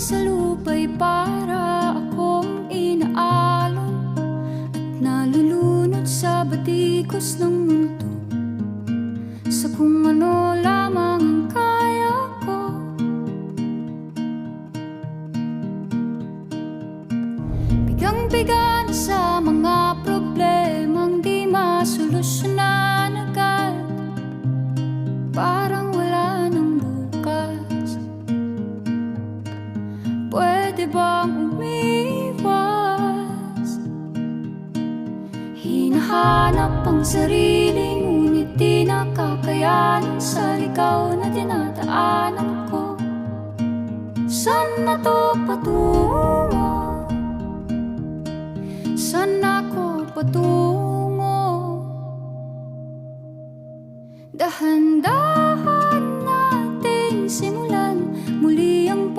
sa lupa'y para akong inaalon at nalulunod sa batikos ng mundo, sa kung ano lamang ang kaya ko. Bigang-biga na sa mga problemang di masolusyonan agad, parang wala nang bukas. Pwede bang umiwas? Hinahanap ang sarili, ngunit di nakakayanan sa ligaw na dinadaanan ko. Saan na to patungo? Saan ako patungo? Dahan-dahan